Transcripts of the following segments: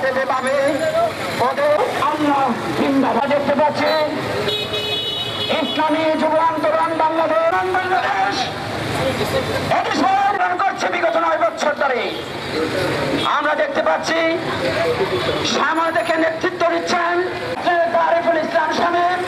করে যেভাবে ওদের আল্লাহ জিন্দাবাদ দেখতে পাচ্ছি। ইসলামী যুব আন্দোলন বাংলাদেশ এদেশের করছে বিগত 9 বছর ধরে। আমরা দেখতে পাচ্ছি সামনে দেখে নেতৃত্ব দিচ্ছেন আরিফুল ইসলাম শামীম।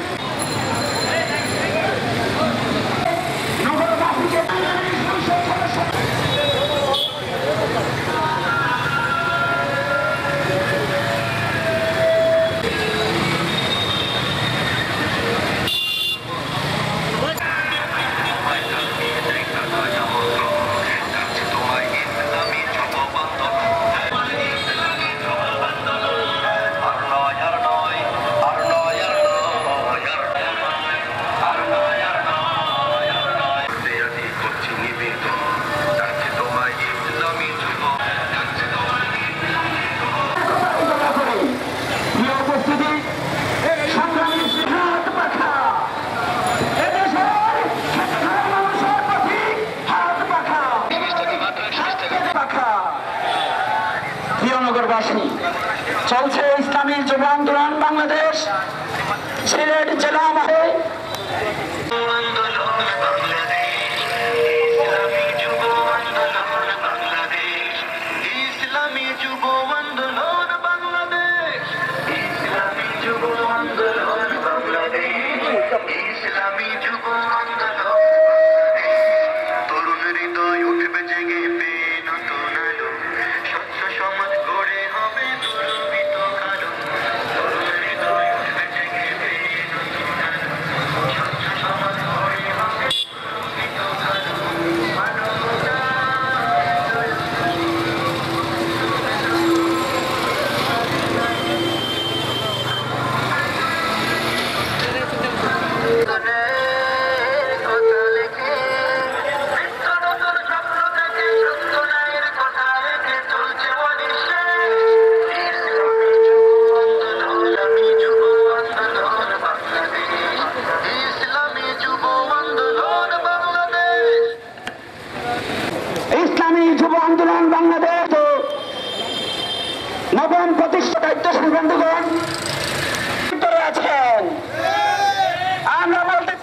চলছে ইসলামী যুব আন্দোলন বাংলাদেশ সিলেট জেলা মাঠে। যুব আন্দোলন বাংলাদেশ নবম প্রতিষ্ঠা দায়িত্বশীল বন্ধুগণ আছেন। আমরা বলতে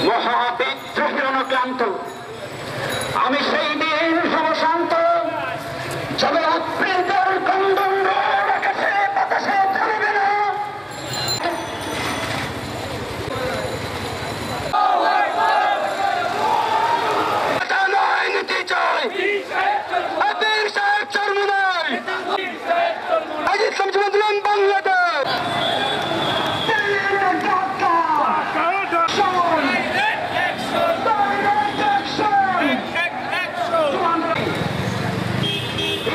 মহাবিদ্রোহীক্রান্ত আমি সেই দিন সমশান্ত যবে আপ্রীতের কন্দন আকাশে বাতাসে ধরবে না। নীতি চাই চর্ম নয়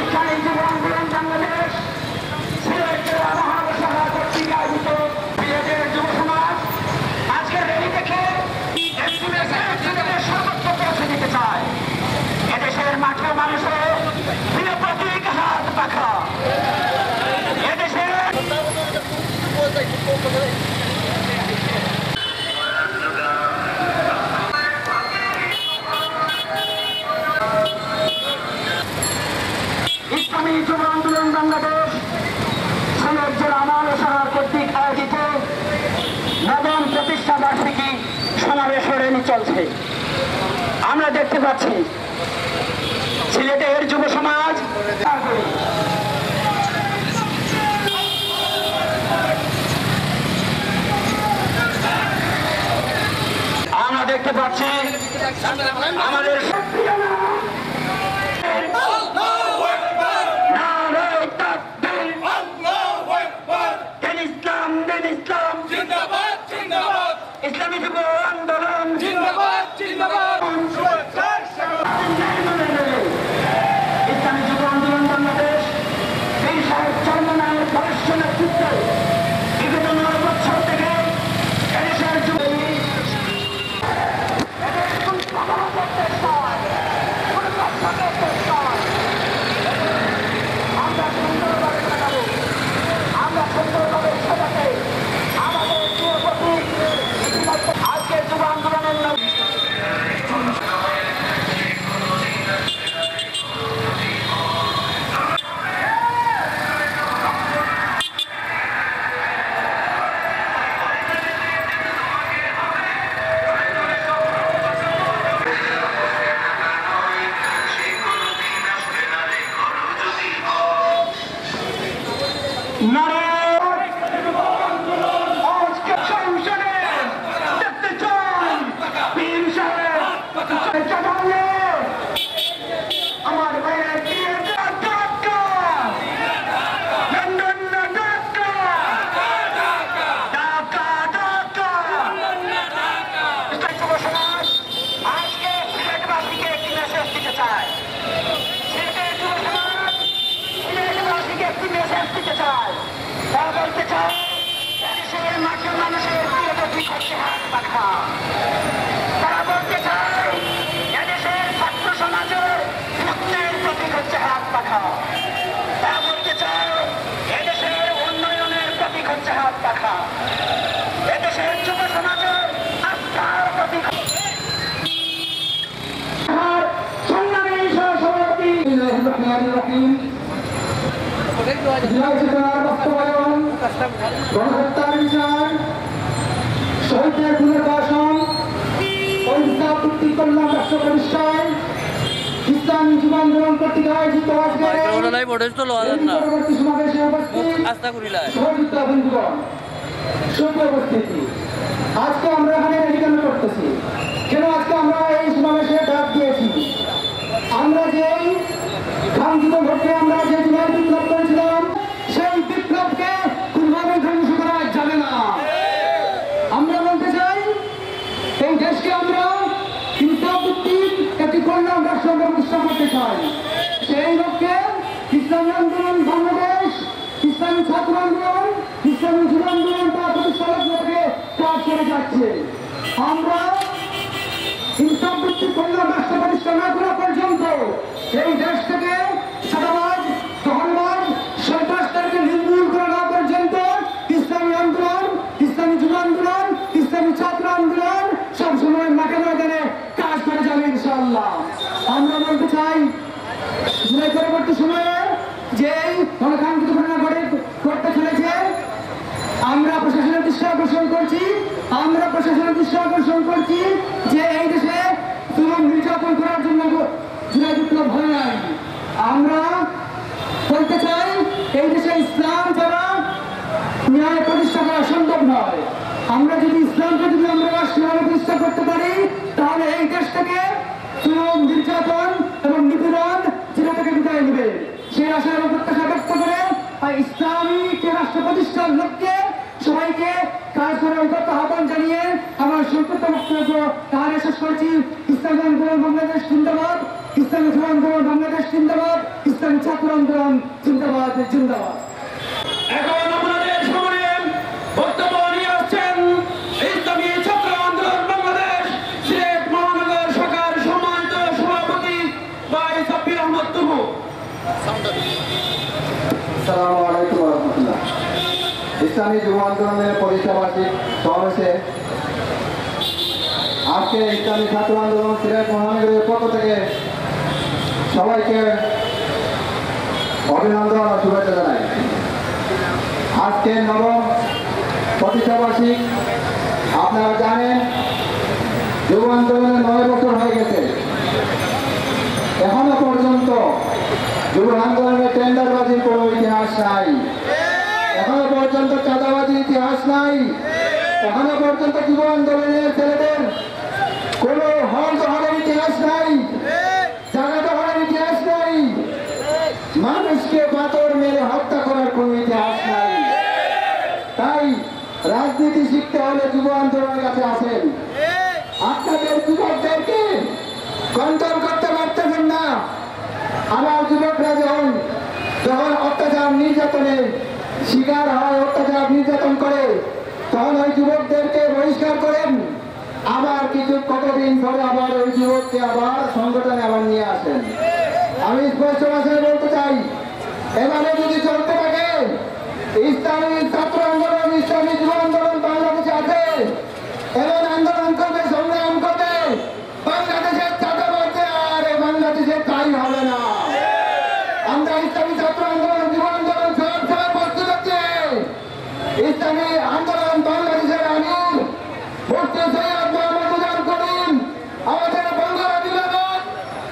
ইসলাম যুব আন্দোলন বাংলাদেশ। এদেশের মাঠে মানুষের প্রিয় প্রতীক হাত পাখা। এদেশের ইসলামী যুব আন্দোলন বাংলাদেশ সিলেট জেলা মানব শাখা কর্তৃক আয়োজিত নবম প্রতিষ্ঠা বার্ষিকী সমাবেশ চলছে। আমরা দেখতে পাচ্ছি সিলেটের যুব সমাজ আমরা দেখতে পাচ্ছি আমাদের তানভীর ইসলাম জিন্দাবাদ জিন্দাবাদ ইসলামী যুব আন্দোলন জিন্দাবাদ জিন্দাবাদ শুভেচ্ছার স্বাগত ইসলামী যুব আন্দোলন বাংলাদেশ এই সাহেব চন্দ্রনাথের বরিষ্ঠ নেতৃত্বে বিগত 9 বছর থেকে এদেশের যুব আমরা সুন্দরভাবে কাটাবো, আমরা সুন্দরভাবে সাজাতে আমাদের প্রিয় প্রতীক আজকে যুব আন্দোলনের নাম আজকে সংসদে দেখতে চাই পীর সাহেব জানালে আমার ভাইয়ের দিয়ে ঢাকা লন্ডন না ঢাকা ঢাকা ঢাকা যুব সমাজ আজকে সিলেটবাসীকে একটি মেসেজ দিতে চায় সিলেটের যুব সমাজ সিলেটবাসীকে একটি মেসেজ দিতে চায় তারা বলতে চায় দেশের মাঠের মানুষের প্রিয় প্রতীক হচ্ছে হাত পাখা তারা বলতে চায় এদেশের ছাত্র সমাজের মুক্তির প্রতীক হচ্ছে হাত পাখা তারা বলতে চায় এদেশের উন্নয়নের প্রতীক হচ্ছে হাত পাখা এদেশের যুব সমাজের আস্থার প্রতীক সংগ্রামী সহসভাপতি বাস্তবায়ন গণহত্যার বিচার শহীদদের পুনর্বাসন পরিষ্কার ভিত্তিক কল্যাণ রাষ্ট্র প্রতিষ্ঠায় ইসলামী যুব আন্দোলন কর্তৃক আয়োজিত আজকের পরবর্তী সমাবেশে উপস্থিত সহযোগিতা বন্ধুগণ সুপ্রিয় উপস্থিতি আজকে আমরা এখানে রেডিকেল করতেছি কেন আজকে আমরা এই সমাবেশে ডাক দিয়েছি আমরা যেই কাঙ্ক্ষিত ভোটে আমরা যে জুলাই বিপ্লব করেছিলাম সেই বিপ্লবকে কোনোভাবে ধ্বংস করা যাবে না আমরা বলতে চাই এই দেশকে আমরা ইনসাফভিত্তিক একটি কল্যাণ রাষ্ট্র প্রতিষ্ঠা করতে চাই সেই লক্ষ্যে ইসলামী আন্দোলন বাংলাদেশ ইসলামী ছাত্র আন্দোলন ইসলামী যুব আন্দোলন তার প্রতিষ্ঠালকে কাজ করে যাচ্ছে আমরা ইনসাফভিত্তিক কল্যাণ রাষ্ট্র প্রতিষ্ঠা না করা পর্যন্ত এই দেশ থেকে সাদাবাজ দখলবাজ সন্ত্রাসীদেরকে নির্মূল করা না পর্যন্ত ইসলামী আন্দোলন ইসলামী যুব আন্দোলন ইসলামী ছাত্র আন্দোলন সবসময় মাঠে ময়দানে কাজ করে যাবে ইনশাআল্লাহ আমরা বলতে চাই জুলাই পরবর্তী সময়ে যেই গণতান্ত্রিক ঘটনা ঘটতে চলেছে আমরা প্রশাসনের দৃষ্টি আকর্ষণ করছি যে এই দেশে জুলুম নির্যাতন করার জন্য জুলাই বিপ্লব হয় নাই আমরা বলতে চাই এই দেশে ইসলাম ছাড়া ন্যায় প্রতিষ্ঠা করা সম্ভব নয় আমরা যদি ইসলামকে যদি আমরা রাষ্ট্রীয়ভাবে প্রতিষ্ঠা করতে পারি তাহলে এই দেশ থেকে জুলুম নির্যাতন এবং নিপীড়ন জেলা থেকে বিদায় নেবে সেই আশা এবং প্রত্যাশা ব্যক্ত করে ইসলামী রাষ্ট্র প্রতিষ্ঠার লক্ষ্যে সবাইকে কাজ করার আহ্বান জানিয়ে আমার সংক্ষিপ্ত বক্তব্য তাহলে শেষ করছি ইসলামী আন্দোলন বাংলাদেশ জিন্দাবাদ ইসলামী যুব আন্দোলন বাংলাদেশ জিন্দাবাদ ইসলামী ছাত্র আন্দোলন জিন্দাবাদ জিন্দাবাদ এখন আপনাদের সামনে বক্তব্য নিয়ে আসছেন ইসলামী ছাত্র আন্দোলন বাংলাদেশ সিলেট মহানগর শাখার সম্মানিত সভাপতি ভাই সাব্বির আহমদ তুবু। আসসালামু আলাইকুম ওয়া রাহমাতুল্লাহ। ইসলামী যুব আন্দোলনের প্রতিষ্ঠাবার্ষিক সমাবেশে আজকে ইসলামী ছাত্র আন্দোলন সিলেট মহানগরের পক্ষ থেকে সবাইকে অভিনন্দন ও শুভেচ্ছা জানাই। আজকে নবম প্রতিষ্ঠাবার্ষিক আপনারা জানেন যুব আন্দোলনের 9 বছর হয়ে গেছে এখনো পর্যন্ত যুব আন্দোলনের টেন্ডারবাজির কোনো ইতিহাস নাই এখনো পর্যন্ত চাঁদাবাজির ইতিহাস নাই এখনো পর্যন্ত যুব আন্দোলনের ছেলেদের কোনো হল দখলের ইতিহাস নাই জায়গা দখলের ইতিহাস নাই মানুষকে পাথর মেরে হত্যা করার কোনো ইতিহাস নাই তাই রাজনীতি শিখতে হলে যুব আন্দোলনের কাছে আসেন। আপনাদের যুবকদেরকে কন্ট্রোল করতে পারতেছেন না। আমার যুবকরা যখন অত্যাচার নির্যাতনে শিকার হয়, অত্যাচার নির্যাতন করে, তখন ওই যুবকদেরকে বহিষ্কার করেন। আবার কতদিন পরে আবার ওই যুবককে আবার সংগঠনে আবার নিয়ে আসেন। আমি স্পষ্ট ভাষায় বলতে চাই, এভাবে যদি চলতে থাকে, ইসলামী ছাত্র আন্দোলন, ইসলামী যুব আন্দোলন বাংলাদেশে আছে, এমন আন্দোলন করবে, সংগ্রাম করবে, বাংলাদেশের চাঁদাবাদে আর বাংলাদেশে তাই হবে না। আমরা ইসলামী ছাত্র আন্দোলন, যুব আন্দোলন সব সময় প্রস্তুত হচ্ছে। ইসলামী আন্দোলন বাংলাদেশের আমির মুফতি সৈয়দ মোহাম্মদ করিম আমাদের বঙ্গরা বিভাগ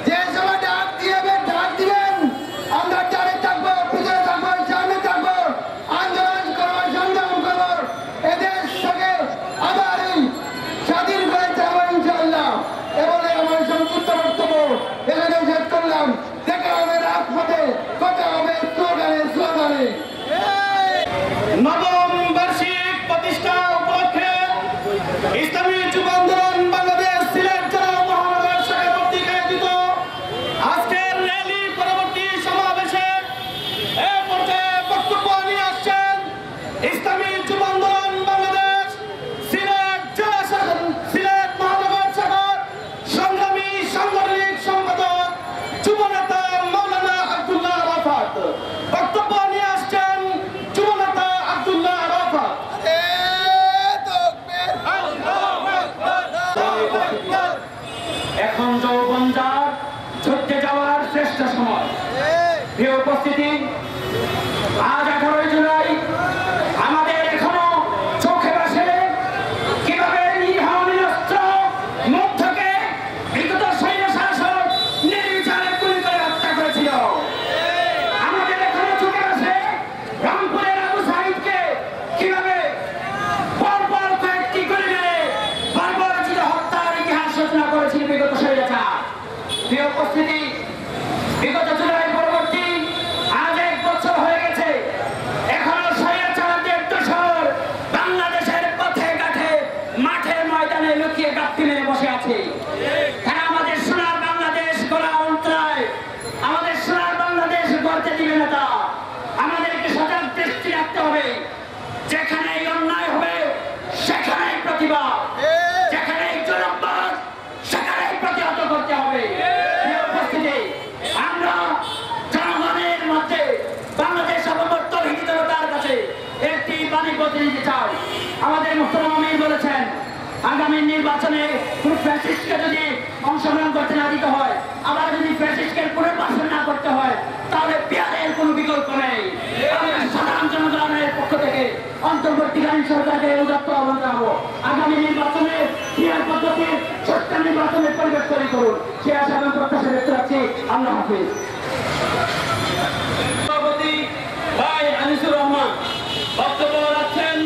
যে সময় ডাক দিবেন, আমরা ডানে থাকবো, পিছনে থাকবো, সামনে থাকবো, আন্দোলন করবো, সংগ্রাম করবো, এদেশ থেকে আবারই স্বাধীন করে যাবো ইনশাআল্লাহ। এবারে আমার সংক্ষিপ্ত বক্তব্য এখানে শেষ করলাম। দেখা হবে রাজপথে, কথা হবে স্লোগানে। নবম বার্ষিক প্রতিষ্ঠা উপলক্ষে ইসলামী যুব আন্দোলন বাংলাদেশ সিলেট জেলা মহানগর শাখা কর্তৃক আয়োজিত আজকের র্যালি পরবর্তী সমাবেশে এ পর্যায়ে বক্তব্য নিয়ে আসছেন ইসলামী যুব আন্দোলন বাংলাদেশ সিলেট জেলা সিলেট মহানগর শাখার সংগ্রামী সাংগঠনিক সম্পাদক যুবনেতা মাওলানা আব্দুল্লাহ রাফাত। বক্তব্য নিয়ে আসছেন যুবনেতা আব্দুল্লাহ রাফাত। এখন যৌবনজার ছুটে যাওয়ার শ্রেষ্ঠ সময়। প্রিয় উপস্থিতি, আজ 18 জুলাই আমাদের এখনো চোখে ভাসে কিভাবে নিরস্ত্র মুখ থেকে বিগত সৈন্য শাসক নির্বিচারে গুলি করে হত্যা করেছিল। আমাদের এখনো চোখে ভাসে রংপুরের আবু সাঈদকে কিভাবে পরপর কয়েকটি গুলি মেরে বর্বরচিত হত্যার ইতিহাস রচনা করেছিল বিগত স্বৈরাচার। প্রিয় উপস্থিতি, বিগত জুলাই পরবর্তী আজ 1 বছর হয়ে গেছে, এখনো স্বৈরাচারদের দোসর বাংলাদেশের পথে ঘাটে মাঠে ময়দানে লুকিয়ে গাপ্তি মেরে বসে আছে। তারা আমাদের সোনার বাংলাদেশ গড়া অন্তরায়, আমাদের সোনার বাংলাদেশ গড়তে দিবে না। তা আমাদেরকে সজাগ দৃষ্টি রাখতে হবে। যেখানেই অন্যায় হবে সেখানেই প্রতিবাদ, যেখানেই জনবাদ সেখানেই প্রতিহত করতে হবে। প্রিয় উপস্থিতি, আমরা জনগণের মধ্যে বাংলাদেশ অবমুক্ত হিততার কাছে একটি বাণী বলতে দিতে চাই। আমাদের মুহতারাম আমির বলেছেন, আগামী নির্বাচনে কোন ফ্যাসিস্টকে যদি অংশগ্রহণ করতে না দিতে হয়, আবার যদি ফ্যাসিস্টের পুনর্বাসন না করতে হয়, তাহলে পেয়ারের কোনো বিকল্প নেই। আমরা সাধারণ জনগণের পক্ষ থেকে অন্তর্বর্তীকালীন সরকারকে উদাত্ত আহ্বান জানাবো, আগামী নির্বাচনে পেয়ার পদ্ধতির ছোট্ট নির্বাচনের পরিবেশ তৈরি করুন। সে আশা এবং প্রত্যাশা ব্যক্ত রাখছি। আল্লাহ হাফিজ। সভাপতি ভাই আনিসুর রহমান বক্তব্য রাখছেন।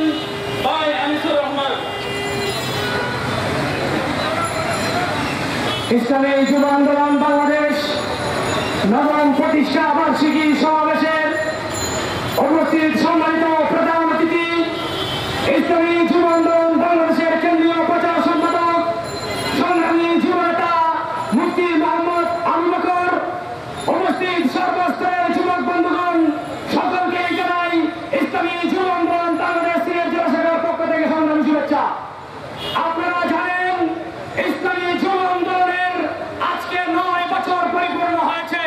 ভাই আনিসুর রহমান। ইসলামী যুব আন্দোলন বাংলাদেশ নবম প্রতিষ্ঠা বার্ষিকী সমাবেশের উপস্থিত সম্মানিত প্রধান অতিথি, ইসলামী যুব আন্দোলন বাংলাদেশের কেন্দ্রীয় প্রচার সম্পাদক সংগ্রামী যুবনেতা মুফতি মোহাম্মদ আবু বকর, উপস্থিত সর্বস্তরের যুবক বন্ধুগণ, সকলকে জানাই ইসলামী যুব আন্দোলন বাংলাদেশ সিলেট জেলা শাখার পক্ষ থেকে সংগ্রামী শুভেচ্ছা। আপনারা জানেন, ইসলামী যুব আন্দোলনের আজকে 9 বছর পরিপূর্ণ হয়েছে।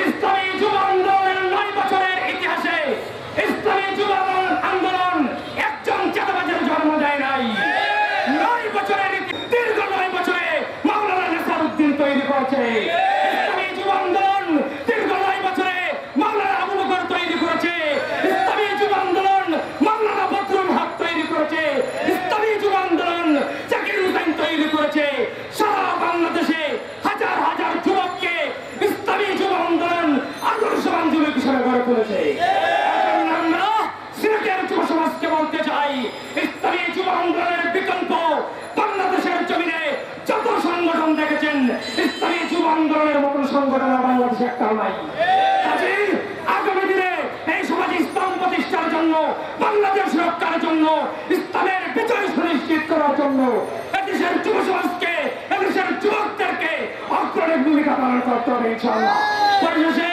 ইসলামী যুব আন্দোলনের 9 বছরের ইতিহাসে ইসলামী যুব আন্দোলন একজন চাঁদাবাজের জন্ম দেয় নাই। 9 বছরের দীর্ঘ 9 বছরে মাওলানা নাসারউদ্দিন তৈরি করেছে। ইসলামী যুব আন্দোলন দীর্ঘ 9 বছরে মাওলানা আবু বকর তৈরি করেছে। ইসলামী যুব আন্দোলন মাওলানা বদরুল হক তৈরি করেছে। ইসলামী যুব আন্দোলন জাকির হুসাইন তৈরি করেছে। সারা বাংলাদেশে হাজার হাজার যুবককে ইসলামী যুব আন্দোলন আদর্শবান যুবক হিসেবে গড়ে তুলেছে। আমরা সিলেটের যুব সমাজকে বলতে চাই, ইসলামী যুব আন্দোলনের বিকল্প বাংলাদেশের জমিনে যত সংগঠন দেখেছেন, ইসলামী যুব আন্দোলনের মতন সংগঠন বাংলাদেশে একটাও নাই। কাজেই আগামী দিনে এই সমাজে ইসলাম প্রতিষ্ঠার জন্য, বাংলাদেশ রক্ষার জন্য করতে হবে ইনশাআল্লাহ। পরিশেষে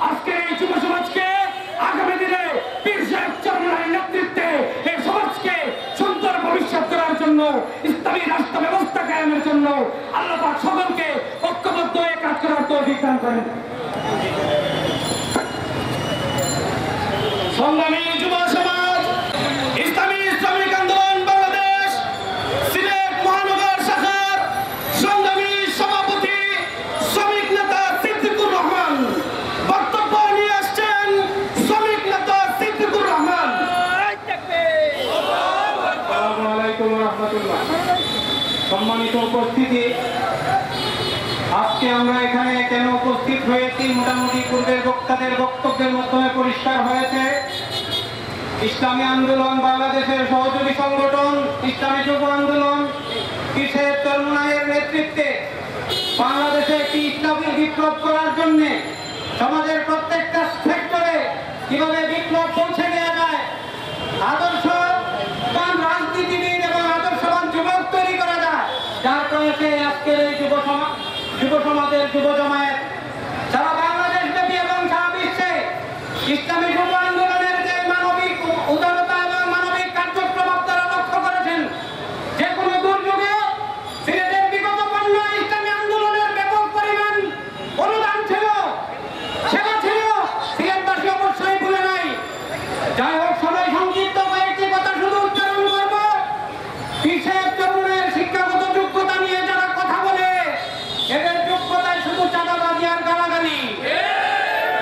আজকের এই যুব সমাজকে আগামী দিনে পীর সাহেব চরমনাইয়ের নেতৃত্বে এই সমাজকে সুন্দর ভবিষ্যৎ করার জন্য, ইসলামী রাষ্ট্র ব্যবস্থা কায়েমের জন্য আল্লাহ পাক সকলকে ঐক্যবদ্ধ হয়ে কাজ করার তৌফিক দান করেন। সংগ্রামী যুব সমাজ, ইসলামিক আন্দোলন বাংলাদেশ সিলেট মহানগর শাখার সংগ্রামী সভাপতি শ্রমিক নেতা সিদ্দিকুর রহমান বক্তব্য নিয়ে আসছেন। শ্রমিক নেতা সিদ্দিকুর রহমান। আসসালামু আলাইকুম ওয়া রাহমাতুল্লাহ। সম্মানিত উপস্থিতি, আজকে আমরা এখানে কেন উপস্থিত হয়েছি মোটামুটি পূর্বের বক্তাদের বক্তব্যের মাধ্যমে পরিষ্কার হয়েছে। ইসলামী আন্দোলন বাংলাদেশের সহযোগী সংগঠন ইসলামী যুব আন্দোলন পীর সাহেব চরমনাইয়ের নেতৃত্বে বাংলাদেশে একটি ইসলামী বিপ্লব করার জন্য সমাজের প্রত্যেকটা সেক্টরে কিভাবে বিপ্লব পৌঁছে দেওয়া যায়, আদর্শবান রাজনীতিবিদ এবং আদর্শবান যুবক তৈরি করা যায়, যার প্রয়াসে আজকের এই যুব সমাজের যুব জমায়েত সারা বাংলাদেশ ব্যাপী এবং সারা বিশ্বে ইসলামী যুব আন্দোলনের যে মানবিক উদারতা এবং মানবিক কার্যক্রম আপনারা লক্ষ্য করেছেন। যে কোনো দুর্যোগে সিলেটের বিগত বন্যায় ইসলামী আন্দোলনের ব্যাপক পরিমাণ অনুদান ছিল, সেবা ছিল, সিলেটবাসী অবশ্যই ভুলে নাই। যাই হোক, সবাই সংক্ষিপ্ত কয়েকটি কথা শুধু উচ্চারণ করব। পীর সাহেব চরমনাইয়ের শিক্ষাগত যোগ্যতা নিয়ে যারা কথা বলে, এদের যোগ্যতায় শুধু চাঁদাবাজি আর গালাগালি।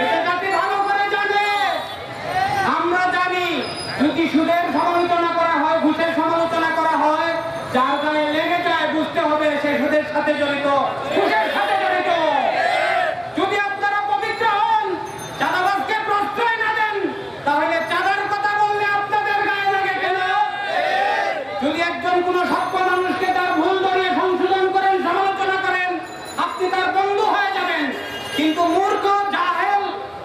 এটা জাতি ভালো করে জানে। আমরা জানি যদি সুদের সমালোচনা করা হয়, ঘুষের সমালোচনা করা হয়, যার গায়ে লেগে যায় বুঝতে হবে সে সুদের সাথে জড়িত, ঘুষের সাথে জড়িত। যদি আপনারা পবিত্র হন, চাঁদাবাজকে প্রশ্রয় না দেন, তাহলে চাঁদার কথা বললে আপনাদের গায়ে লাগে কেন? যদি একজন কোনো সভ্য মানুষকে তার ভুল ধরিয়ে সংশোধন করেন, সমালোচনা করেন, আপনি তার বন্ধু হয়ে যাবেন। কিন্তু মূর্খ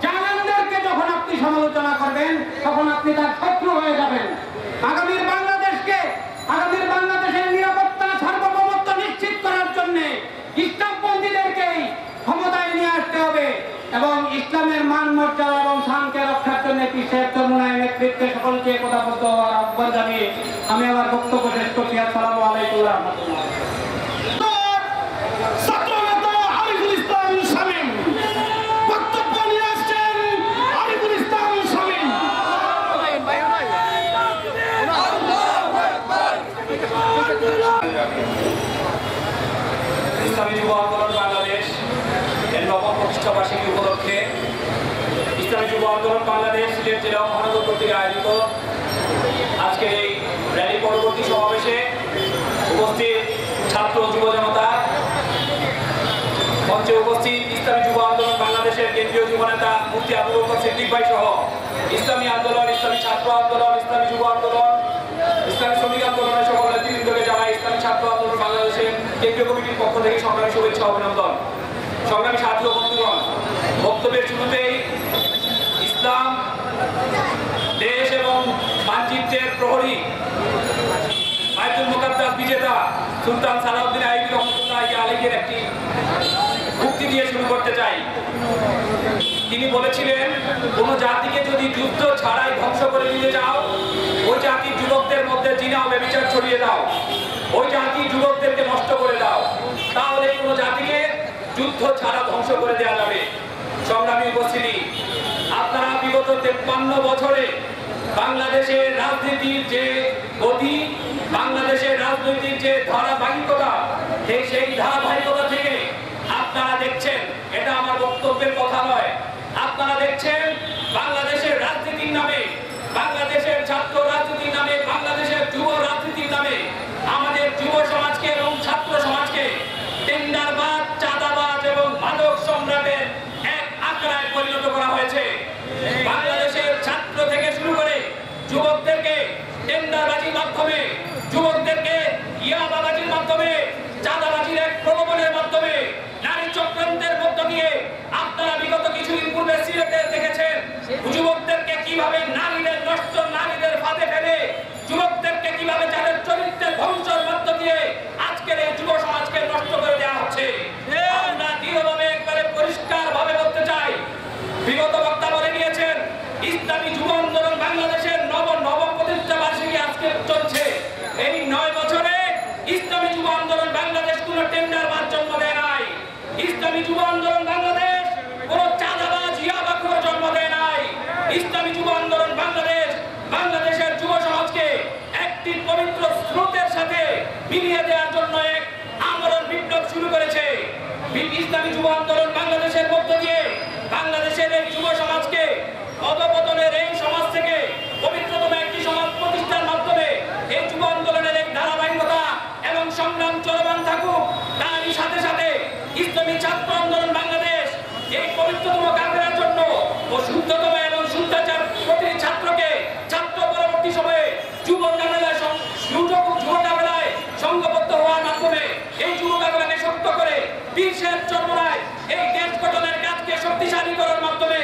জাহেলদেরকে যখন আপনি সমালোচনা করবেন, তখন আপনি তার শত্রু হয়ে যাবেন। আগামীর বাংলাদেশের নিরাপত্তা সার্বভৌমত্ব নিশ্চিত করার জন্য ইসলামপন্থীদেরকেই ক্ষমতায় নিয়ে আসতে হবে এবং ইসলামের মান মর্যাদা এবং শানকে রক্ষার জন্য পীর সাহেব চরমনাইয়ের নেতৃত্বে সকলকে একতাবদ্ধ হওয়ার আহ্বান জানিয়ে আমি আমার বক্তব্য শেষ করছি। আসসালামু আলাইকুম ওয়া রাহমাতুল্লাহ। ইসলামী যুব আন্দোলন বাংলাদেশ এর নবম প্রতিষ্ঠা বার্ষিকী উপলক্ষে ইসলামী যুব আন্দোলন বাংলাদেশ সিলেট জেলা মহানগর কর্তৃক আয়োজিত আজকের এই র্যালি পরবর্তী সমাবেশে উপস্থিত ছাত্র যুব জনতা, মঞ্চে উপস্থিত ইসলামী যুব আন্দোলন বাংলাদেশের কেন্দ্রীয় যুব নেতা মুফতি আবুল বকর সিদ্দিক ভাই সহ ইসলামী আন্দোলন, ইসলামী ছাত্র আন্দোলন, ইসলামী যুব আন্দোলন, ইসলামী শ্রমিক আন্দোলনের সকল নেতৃবৃন্দকে জানাই ইসলামী ছাত্র আন্দোলন বাংলাদেশের কেন্দ্রীয় কমিটির পক্ষ থেকে সংগ্রামী শুভেচ্ছা অভিনন্দন। সংগ্রামী সাথী ও বন্ধুগণ, বক্তব্যের শুরুতেই ইসলাম দেশ এবং মানচিত্রের প্রহরী, বাইতুল মুকাদ্দাস বিজেতা সুলতান সালাউদ্দিন আইয়ুবী রহমাতুল্লাহি আলাইহির একটি উক্তি দিয়ে শুরু করতে চাই। তিনি বলেছিলেন, কোন জাতিকে যদি যুদ্ধ ছাড়াই ধ্বংস করে দিতে চাও, ওই জাতির যুবকদের মধ্যে জিনা ও ব্যভিচার ছড়িয়ে দাও, ওই জাতির যুবকদেরকে নষ্ট করে দাও, তাহলে কোন জাতিকে যুদ্ধ ছাড়া ধ্বংস করে দেওয়া যাবে। সংগ্রামী উপস্থিতি, আপনারা বিগত 53 বছরে বাংলাদেশের রাজনীতির যে গতি, বাংলাদেশের রাজনীতির যে ধারাবাহিকতা, সেই ধারাবাহিকতা থেকে আপনারা দেখছেন, এটা আমার বক্তব্যের কথা নয়, আপনারা দেখছেন বাংলাদেশের রাজনীতির নামে, বাংলাদেশের ছাত্র রাজনীতির নামে, বাংলাদেশের যুব রাজনীতির নামে আমাদের যুব সমাজকে এবং ছাত্র সমাজকে টেন্ডারবাজ, চাঁদাবাজ এবং মাদক সম্রাটের এক আখড়ায় পরিণত করা হয়েছে। বাংলাদেশের ছাত্র থেকে শুরু করে যুবকদেরকে টেন্ডারবাজির মাধ্যমে, যুবকদেরকে ইয়াবাবাজির মাধ্যমে, চাঁদাবাজির এক প্রলোভনের মাধ্যমে, নারী চক্রান্তের মধ্য দিয়ে আপনারা বিগত কিছুদিন পূর্বে সিলেটে দেখেছেন ইসলামী যুব আন্দোলন বাংলাদেশ বাংলাদেশের যুব সমাজকে একটি পবিত্র স্রোতের সাথে মিলিয়ে দেওয়ার জন্য এক আমরণ বিপ্লব শুরু করেছে। ইসলামী যুব আন্দোলন বাংলাদেশের মধ্য দিয়ে বাংলাদেশের এই যুব সমাজকে অধপতনের এই সমাজ থেকে পবিত্রতম একটি সমাজ প্রতিষ্ঠার মাধ্যমে এই যুব আন্দোলনের এক ধারাবাহিকতা এবং সংগ্রাম চলমান থাকুক। তারই সাথে সাথে ইসলামী ছাত্র আন্দোলন বাংলাদেশ এই পবিত্রতম কাফেলার জন্য ও শুদ্ধতম এবং শুদ্ধাচার প্রতিটি ছাত্রকে ছাত্র পরবর্তী সময়ে যুব কাফেলায় সংঘবদ্ধ হওয়ার মাধ্যমে এই যুব কাফেলাকে শক্ত করে বিশ্বের চর্মনায় এই দেশ গঠনের কাজকে শক্তিশালী করার মাধ্যমে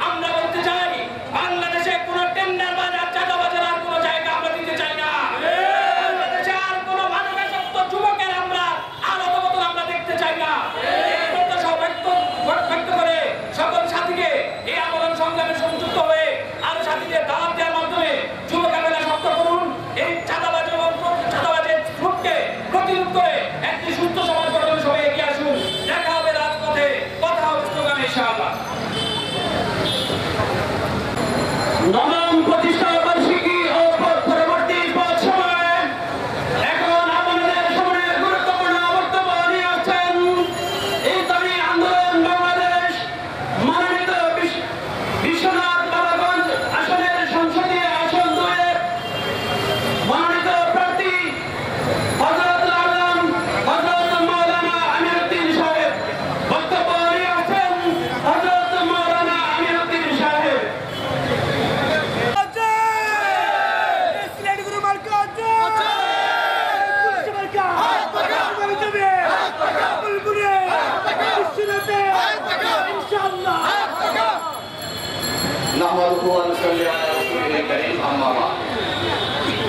আমরা বলতে চাই বাংলাদেশে কোনো টেন্ডার বাজার চাঁদাবাজের আর কোনো জায়গা আমরা দিতে চাই না। বাংলাদেশে আর কোনো মানবাসক্ত যুবকের আমরা আর অধপতন আমরা দেখতে চাই না। এই প্রত্যাশা ব্যক্ত করে সকল সাথীকে এই আন্দোলন সংগ্রামে সংযুক্ত হয়ে আরো সাথীদের দাওয়াত দেওয়ার মাধ্যমে যুব কাফেলা শক্ত করুন। এই চাঁদাবাজ এবং চাঁদাবাজের গ্রুপকে প্রতিরোধ করে একটি সুস্থ সমাজ গঠনে সবাই এগিয়ে আসুন। দেখা হবে রাজপথে, কথা হবে স্লোগানে ইনশাআল্লাহ। নবম প্রতিষ্ঠা বার্ষিকী ও পরবর্তী সময়ে এখন আপনাদের সামনে গুরুত্বপূর্ণ বক্তব্য নিয়ে আসছেন ইসলামী আন্দোলন বাংলাদেশ মনোনীত বিশ্বনাথ বাবাগঞ্জ আসনের সংসদীয় আসন 2-এর মনোনীত প্রার্থী হযরত আলম হযরত মাওলানা আমিরউদ্দিন সাহেব। বক্তব্য নিয়ে আসছেন হযরত মাওলানা আমিরউদ্দিন সাহেব।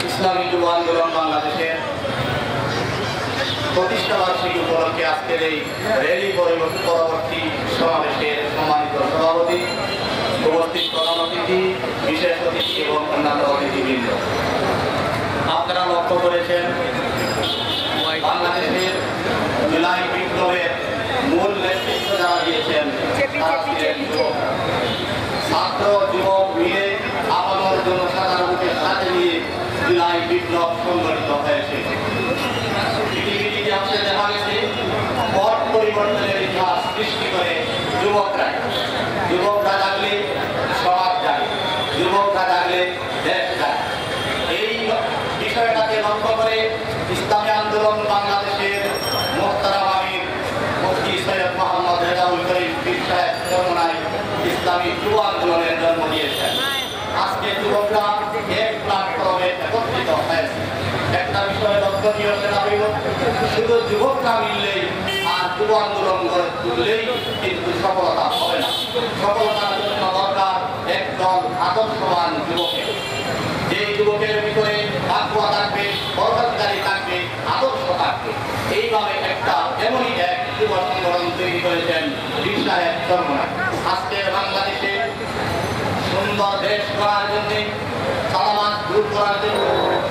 ইসলামী যুব আন্দোলন বাংলাদেশের প্রতিষ্ঠা বার্ষিকী উপলক্ষে আজকের এই র্যালি পরবর্তী সমাবেশের সম্মানিত সভাপতি, উপস্থিত প্রধান অতিথি, বিশেষ অতিথি এবং অন্যান্য অতিথিবৃন্দ, আপনারা লক্ষ্য করেছেন বাংলাদেশের জুলাই বিপ্লবের মূল নেতৃত্ব যারা দিয়েছেন ছাত্র যুবক মিলে আমাদের জন্য সাধারণের সাথে নিয়ে জুলাই বিপ্লব সংগঠিত হয়েছে। পৃথিবীর ইতিহাসে দেখা গেছে পট পরিবর্তনের ইতিহাস সৃষ্টি করে যুবকরা জাগলে সমাজ জাগে, যুবকরা জাগলে দেশ জাগে। এই বিষয়টাকে লক্ষ্য করে ইসলামী আন্দোলন বাংলাদেশের মোহতারাম আমির মুফতি সৈয়দ মোহাম্মদ রেজাউল করিম পীর সাহেব চরমনায় ইসলামী যুব আন্দোলনের জন্ম দিয়েছেন। আজকে যুবকরা এক প্ল্যাটফর্মে একত্রিত হয়েছে। একটা বিষয় লক্ষণীয় সেটা হইল শুধু যুবকরা মিললেই আর যুব আন্দোলন গড়ে তুললেই কিন্তু সফলতা হবে না। সফলতার জন্য দরকার একদল আদর্শবান যুবকের। যে যুবকের ভিতরে তাকওয়া থাকবে, পরহেজগারি থাকবে, আদর্শ থাকবে। এইভাবে একটা এমনই এক যুব সংগঠন তৈরি করেছেন পীর সাহেব চরমনায়। আজকে বাংলাদেশে সুন্দর দেশ করার জন্য, চালাবাজ দূর করার জন্য,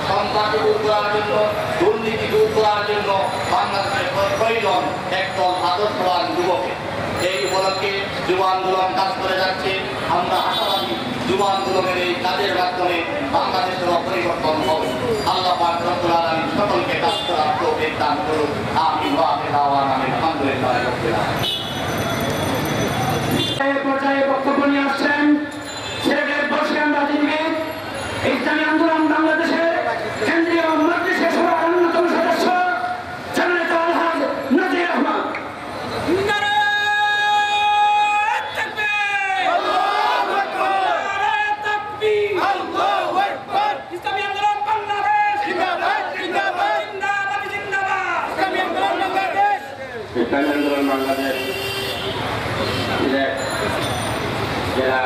সন্ত্রাস দূর করার জন্য, দুর্নীতি দূর করার জন্য বাংলাদেশের প্রয়োজন একদল আদর্শবান যুবকের। এই উপলক্ষে যুব আন্দোলন কাজ করে যাচ্ছে। আমরা আশাবাদী যুব আন্দোলনের এই কাজের মাধ্যমে বাংলাদেশের পরিবর্তন হবে। আল্লাহ পাক রব্বুল আলামিন সকলকে কাজ করার তৌফিক দান করুন। আমিন ওয়া আখিরু দাওয়ানা আলহামদুলিল্লাহি রাব্বিল আলামিন। এই পর্যায়ে বক্তব্য নিয়ে আসছেন সিলেটের বর্ষিয়ান রাজনীতিবিদ, ইসলামী আন্দোলন বাংলাদেশের কেন্দ্রীয় মজলিসে সভার অন্যতম সদস্য জননেতা আলহাজ নাজির আহমদ। ইসলামী আন্দোলন বাংলাদেশ জেলা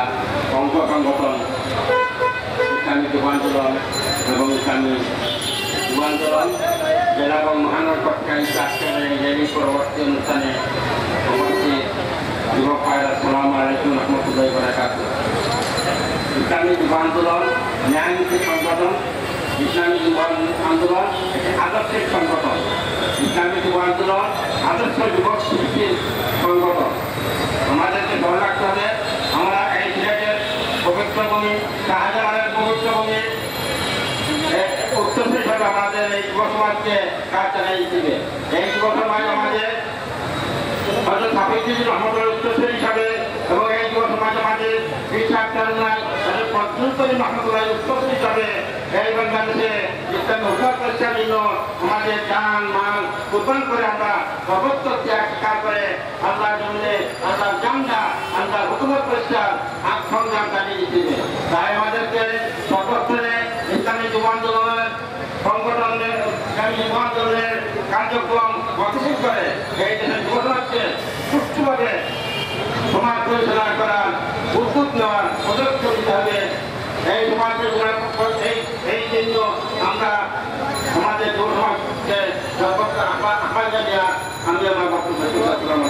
অঙ্গ সংগঠন ইসলামী যুব আন্দোলন এবং ইসলামী যুব আন্দোলন জেলা এবং মহানগর কর্তৃক আজকের এই র্যালি পরবর্তী অনুষ্ঠানে উপস্থিত যুবক ভাইরা আসসালামু আলাইকুম রহমতুল্লাহি ওয়া বারাকাতুহু। ইসলামী যুব আন্দোলন ন্যায়নীতি সংগঠন। ইসলামী যুব আন্দোলন একটি আদর্শিক সংগঠন। ইসলামী যুব আন্দোলন আদর্শ যুবক সৃষ্টির সংগঠন। আমাদেরকে ধরে রাখতে হবে আমরা এই সিলেটের পবিত্র যুব সমাজকে কাজ চালিয়ে দিবে। এই যুব সমাজ আমাদের হয়তো সাবিত্রী রহমতুল্লাহ উত্তরসূরি হিসাবে এবং এই যুব সমাজ আমাদের বিশ্বাস নাই পঞ্চমী রহমতুল্লাহ উত্তরসূরি হিসাবে এই বাংলাদেশে ইসলামী উদ্ধার প্রচেষ্টার জন্য আমাদের জান মাল কুরবান করে আমরা সর্বোচ্চ ত্যাগ স্বীকার করে আল্লাহর জন্য আল্লাহর জানটা আল্লাহর হুকুমত প্রচেষ্টার সংগ্রাম চালিয়ে দিতে। তাই আমাদেরকে সর্বস্তরে ইসলামী যুব আন্দোলনের সংগঠনের যুব আন্দোলনের কার্যক্রম গতিশীল করে এই দেশের যুব সমাজকে সুষ্ঠুভাবে সমাজ পরিচালনা করার উদ্যোগ নেওয়ার পদক্ষেপ নিতে হবে। এই সমাজ এই জন্য আমরা সমাজের যুব সমাজকে আহ্বান জানিয়ে আমি আমার বক্তব্য শেষ করলাম।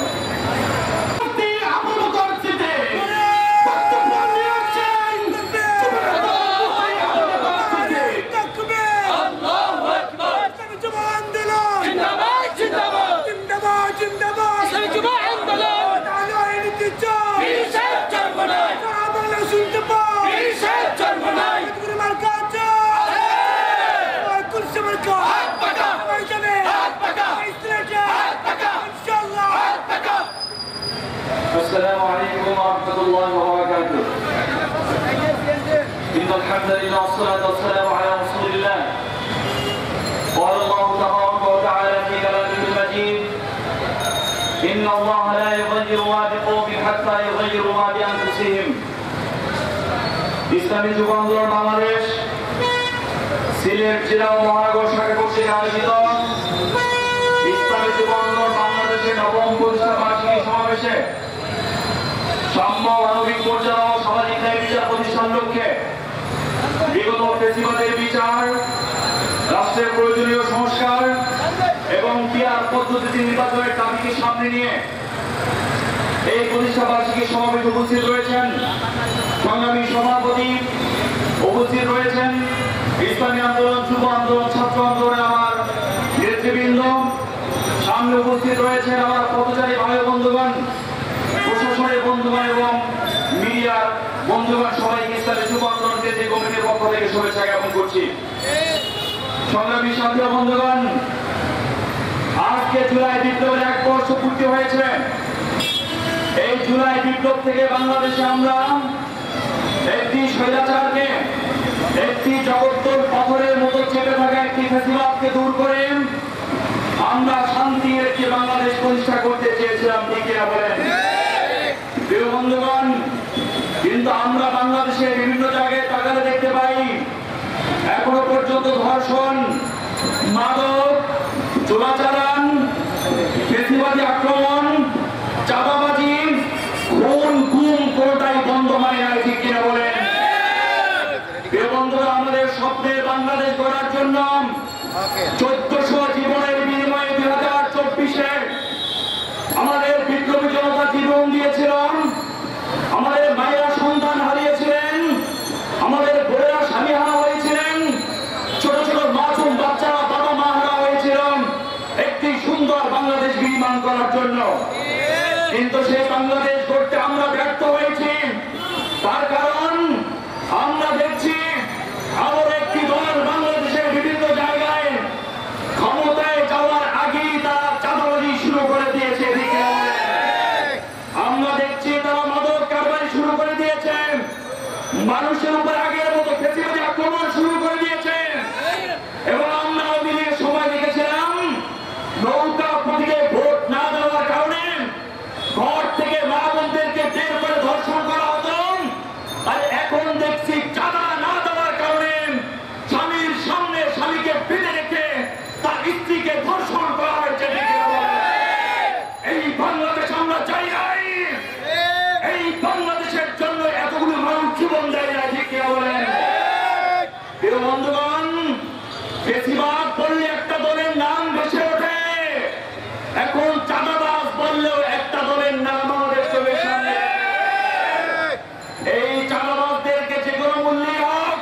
السلام عليكم ورحمة الله وبركاته. إن الحمد لله والصلاة والسلام على رسول الله. قال الله تبارك وتعالى في كلامه المجيد: إن الله لا يغير ما بقوم حتى يغيروا ما بأنفسهم. ইসলামী যুব আন্দোলন বাংলাদেশ সিলেট জেলা ও মহানগর শাখা কর্তৃক আয়োজিত ইসলামী যুব আন্দোলন বাংলাদেশের নবম প্রতিষ্ঠা বার্ষিকী সমাবেশে সাম্য মানবিক মর্যাদা ও সামাজিক ন্যায় বিচার প্রতিষ্ঠান লক্ষ্যে বিগত ফ্যাসিবাদের বিচার, রাষ্ট্রের প্রয়োজনীয় সংস্কার এবং পিআর পদ্ধতিতে নির্বাচনের দাবিকে সামনে নিয়ে এই প্রতিষ্ঠা বার্ষিকী সমাবেশে উপস্থিত রয়েছেন সংগ্রামী সভাপতি, উপস্থিত রয়েছেন ইসলামী আন্দোলন, যুব আন্দোলন, ছাত্র আন্দোলনে আমার নেতৃবৃন্দ, সামনে উপস্থিত রয়েছেন আমার পথচারী ভাই বন্ধুগণ, প্রশাসনের বন্ধুগণ এবং মিডিয়ার বন্ধুগণ, সবাইকে ইসলামী যুব আন্দোলন কেন্দ্রীয় কমিটির পক্ষ থেকে শুভেচ্ছা জ্ঞাপন করছি। সংগ্রামী সাথী বন্ধুগণ, আজকে জুলাই বিপ্লবের 1 বর্ষ পূর্তি হয়েছে। এই জুলাই বিপ্লব থেকে বাংলাদেশে আমরা একটি স্বৈরাচারকে, একটি জগদ্দল পাথরের মতো চেপে থাকা একটি ফ্যাসিবাদকে দূর করে আমরা শান্তির একটি বাংলাদেশ প্রতিষ্ঠা করতে চেয়েছিলাম, ঠিক কিনা বলেন? প্রিয় বন্ধুগণ, কিন্তু আমরা বাংলাদেশের বিভিন্ন জায়গায় তাকালে দেখতে পাই এখনো পর্যন্ত ধর্ষণ, মাদক, চোরাচালান, ফ্যাসিবাদী আক্রমণ, চাঁদাবাজি, খুন, গুম কোনটাই বন্ধ হয় না, ঠিক কিনা বলেন? প্রিয় বন্ধুরা, আমাদের স্বপ্নের বাংলাদেশ গড়ার জন্য 1400 জীবনের বিনিময়ে 2024-এ আমাদের বিপ্লবী জনতা জীবন দিয়েছিলেন, আমাদের মায়েরা সন্তান হারিয়েছিলেন, আমাদের বোনেরা স্বামী হারা হয়েছিলেন, ছোট ছোট মাসুম বাচ্চারা বাবা মা হারা হয়েছিলেন একটি সুন্দর বাংলাদেশ বিনির্মাণ করার জন্য। কিন্তু সেই বাংলাদেশ গড়তে আমরা ব্যর্থ হয়েছি। তার কারণ আমরা দেখছি আরো একটি দল বাংলাদেশের বিভিন্ন জায়গায় ক্ষমতায় যাওয়ার আগেই তারা চাঁদাবাজি শুরু করে দিয়েছে। আমরা দেখছি তারা মাদক কারবারি শুরু করে দিয়েছে, মানুষের উপর আগের মতো ফ্যাসিবাদী আক্রমণ শুরু করে দিয়েছে। এবং আমরা আওয়ামী লীগের সময় দেখেছিলাম নৌকা প্রতীকে ভোট না দেওয়ার কারণে ঘর থেকে মা বোনদেরকে বের করে ধর্ষণ করা হতো। আর এখন দেখছি চাঁদা না দেওয়ার কারণে স্বামীর সামনে স্বামীকে বেঁধে রেখে তার স্ত্রীকে ধর্ষণ করা হয়েছে। এই বাংলাদেশ আমরা চাই নাই, এই বাংলাদেশের জন্য এতগুলো মানুষ জীবন দেয় না, ঠিক কিনা বলেন? প্রিয় বন্ধুগণ, বেশিরভাগ বললে একটা দলের নাম ভেসে ওঠে, এখন চাঁদাবাজ বললেও একটা দলের নাম আমাদের চোখের সামনে। এই চাঁদাবাজদেরকে যে কোনো মূল্যে হোক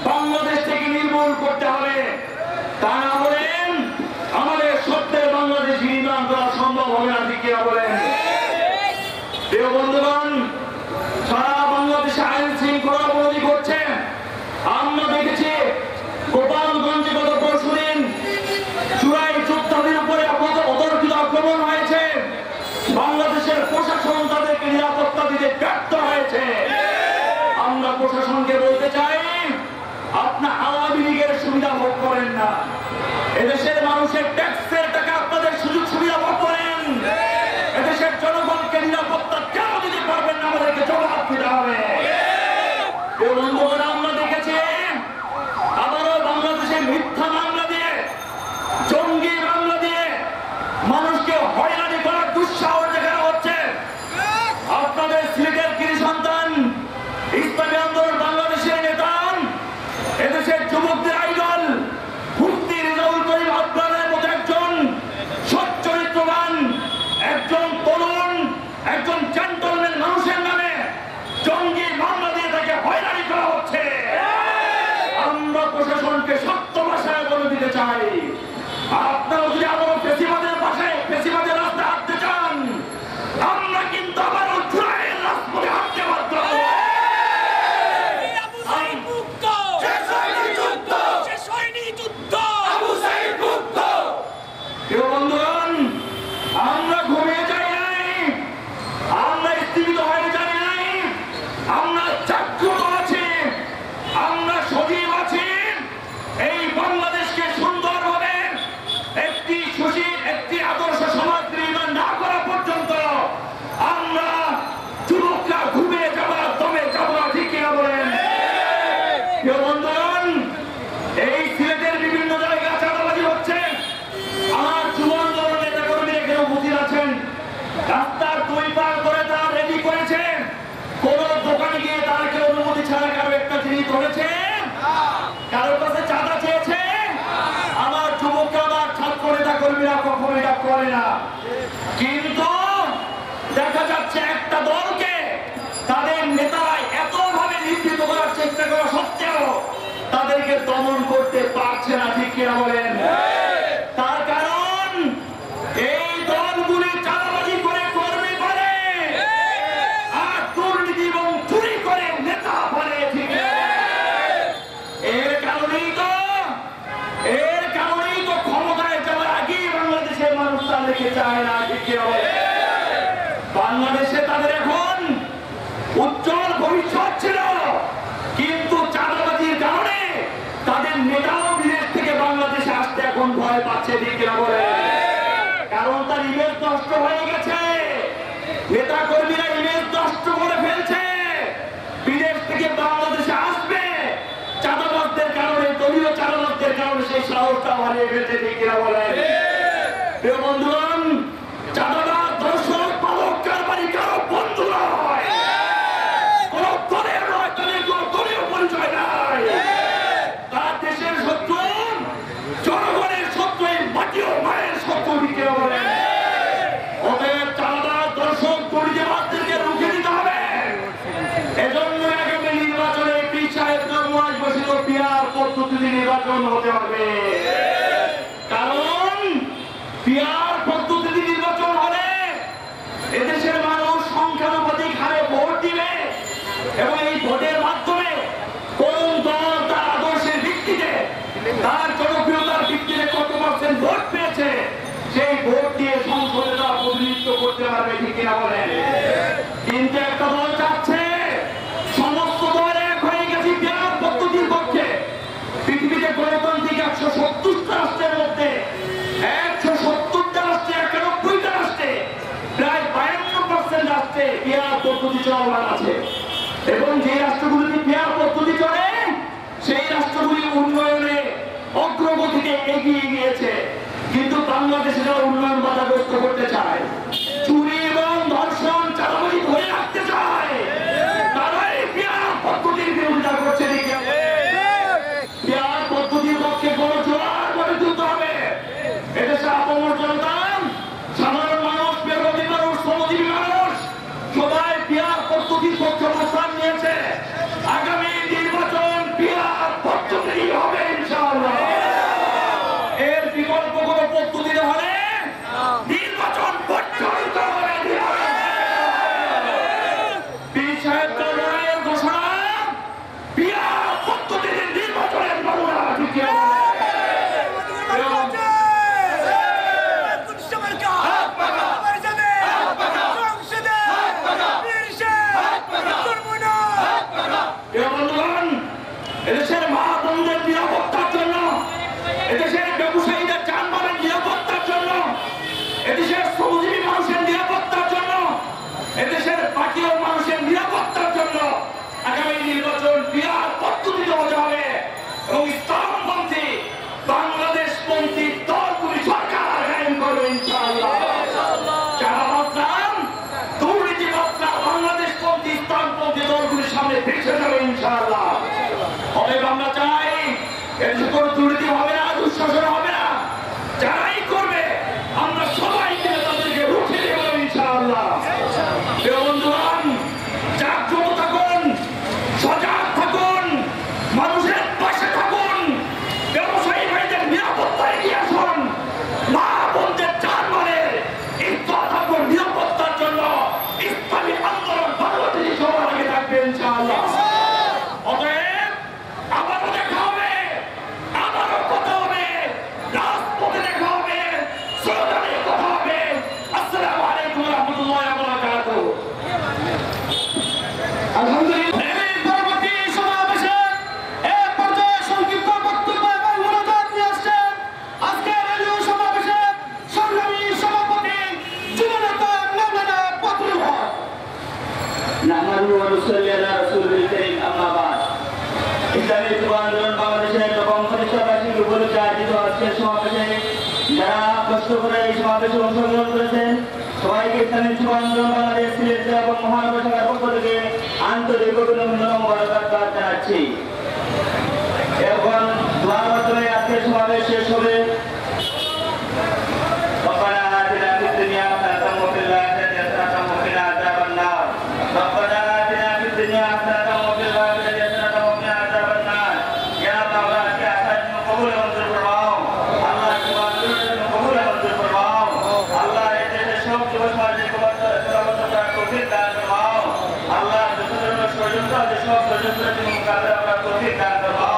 বাংলাদেশ থেকে নির্মূল করতে হবে, তা না হলে আমাদের স্বপ্নের বাংলাদেশ নির্মাণ করা সম্ভব হবে না, ঠিক কিনা বলেন? প্রিয় বন্ধুগণ, সারা বাংলাদেশে আইন শৃঙ্খলা অবনতি করছে। আমরা দেখেছি গোপালগঞ্জে গত পরশুদিন করে না, কিন্তু দেখা যাচ্ছে একটা দলকে তাদের নেতারা এতভাবে নিবৃত করার চেষ্টা করা সত্ত্বেও তাদেরকে দমন করতে পারছে না, ঠিক কিনা বলেন? তার কারণ এই দলগুলি চাঁদাবাজি করে কর্মী করে আর দুর্নীতি এবং চুরি করে নেতা বলে, ঠিক এর কারণেই তো ক্ষমতায় যাওয়ার আগেই বাংলাদেশের মানুষ তাদেরকে চায় না, ঠিক কিনা বলেন? বাংলাদেশে তাদের এখন উজ্জ্বল ভবিষ্যৎ ছিল, কিন্তু চাঁদাবাজির কারণে তাদের নেতাও বিদেশ থেকে বাংলাদেশে আসতে এখন ভয় পাচ্ছে, ঠিক কিনা বলে? কারণ তার ইমেজ নষ্ট হয়ে গেছে, নেতা কর্মীরা ইমেজ নষ্ট করে ফেলছে, বিদেশ থেকে বাংলাদেশে আসবে চাঁদাবাজদের কারণে, দলীয় চাঁদাবাজদের কারণে সেই সাহসটা হারিয়ে ফেলছে, ঠিক কিনা বলে? প্রিয় বন্ধুগণ, চাঁদাবাজ দর্শক পালক কারবারি কারো বন্ধু নয়, কোন দলের নয়, তাদের কোন দলীয় পরিচয় নাই, তারা দেশের শত্রু, জনগণের শত্রু, এই মাটি ও মায়ের শত্রু, ঠিক কিনা বলে? অতএব চাঁদাবাজ দর্শক পরিচয়বাদদেরকে রুখে দিতে হবে। এজন্য আগামী নির্বাচনে পীর সাহেব জন্মাজ বসিত পিয়ার পদ্ধতিতে নির্বাচন হতে হবে, কারণ পিয়ার পদ্ধতিতে নির্বাচন হলে এদেশের মানুষ সংখ্যানুপাতিক হারে ভোট দিবে এবং এই ভোটের মাধ্যমে কোন দল তার আদর্শের ভিত্তিতে, তার জনপ্রিয়তার ভিত্তিতে কত % ভোট পেয়েছে সেই ভোট দিয়ে সংসদে তারা প্রতিনিধিত্ব করতে পারবে, ঠিক কিনা বলেন? কিন্তু একটা দল চাচ্ছে, সমস্ত দল এক হয়ে গেছে পিয়ার পদ্ধতির পক্ষে। পৃথিবীতে গণতান্ত্রিক 170টা রাষ্ট্রের মধ্যে 170টা রাষ্ট্রে, 91টা রাষ্ট্রে প্রায় 52% রাষ্ট্রে পিয়ার পদ্ধতি চলমান আছে, এবং যে রাষ্ট্রগুলিতে পিয়ার পদ্ধতি চলে সেই রাষ্ট্রগুলি উন্নয়নে অগ্রগতিতে এগিয়ে গিয়েছে। কিন্তু বাংলাদেশে যারা উন্নয়ন বাধাগ্রস্ত করতে চায়, চুরি এবং ধর্ষণ চাঁদাবাজি ধরে রাখতে চায়, তারাই পিয়ার পদ্ধতির বিরোধিতা করছে, ঠিক আছে? পিয়ার পদ্ধতির পক্ষে বড় জোয়ার গড়ে তুলতে হবে। এদেশে আপামর জনতা, সাধারণ মানুষ, বেকার মানুষ, শ্রমজীবী মানুষ সবাই পিয়ার পদ্ধতির পক্ষে অবস্থান নিয়েছে। আগামী নির্বাচন পিয়ার পদ্ধতি হবে ইনশাআল্লাহ। এর বিকল্প কোন পদ্ধতি হলে নির্বাচন প্রচলিত হবে। পীর সাহেব লড়াইয়ের ঘোষণা পিয়ার পদ্ধতিতে নির্বাচনের নমুনা, ঠিক কিনা? এদেশের মা বোনদের নিরাপত্তার জন্য, এদেশের ব্যবসায়ীদের যানবাহনের নিরাপত্তার জন্য, এদেশের শ্রমজীবী মানুষের নিরাপত্তার জন্য, এদেশের বাকি মানুষের নিরাপত্তার জন্য আগামী নির্বাচন পিয়ার পদ্ধতিতে হতে হবে এবং ইসলামপন্থী, বাংলাদেশপন্থী দলগুলি সরকার কায়েম করবে ইনশাআল্লাহ। চাঁদাবাজরা, দুর্নীতিবাজরা বাংলাদেশপন্থী, ইসলামপন্থী দলগুলির সামনে ভেসে যাবে ইনশাআল্লাহ। অতএব আমরা চাই এদেশে কোনো দুর্নীতি হবে না, দুঃশাসন হবে না। যারাই করবে আমরা সবাই মিলে তাদেরকে রুখে দেব ইনশাআল্লাহ। প্রিয় বন্ধুগণ, জাগ্রত থাকুন, সজাগ থাকুন, মানুষের পাশে থাকুন, ব্যবসায়ী ভাইদের নিরাপত্তায় এগিয়ে আসুন, মা বোনদের জানমালের ইজ্জত এবং নিরাপত্তার জন্য ইসলামী আন্দোলন বাংলাদেশে সবার আগে থাকবে ইনশাআল্লাহ। অতএব আবারও দেখা হবে, আবারও কথা হবে, রাজপথে দেখা হবে, স্লোগানে কথা হবে। আসসালামু আলাইকুম ওয়া রাহমাতুল্লাহি ওয়া বারাকাতুহু। আলহামদুলিল্লাহ। এর পরবর্তী সমাবেশে এক পর্যায়ে সংক্ষিপ্ত বক্তব্য এবং মনোযোগ নিয়ে আসছেন আজকের রেডিও সমাবেশে সংগ্রামী সভাপতি যুবনেতা মাওলানা বদরুল হক। নাহমাদুহু ওয়া নুসাল্লি আলা রাসূলিল কারীম, আম্মা বা'দ। ইসলামী যুব আন্দোলন বাংলাদেশের নবম প্রতিষ্ঠাবার্ষিকী উপলক্ষে আয়োজিত আজকের সমাবেশে যারা কষ্ট করে এই সমাবেশে অংশগ্রহণ করেছেন সবাইকে ইসলামী যুব আন্দোলন বাংলাদেশ সিলেট জেলা এবং মহানগর শাখার পক্ষ থেকে আন্তরিক অভিনন্দন ও মোবারকবাদ জানাচ্ছি। এখন দোয়ার মাধ্যমে আজকের সমাবেশ শেষ হবে। যেসব ষড়যন্ত্রের মোকাবেলা আমরা কঠিন কাজ করবো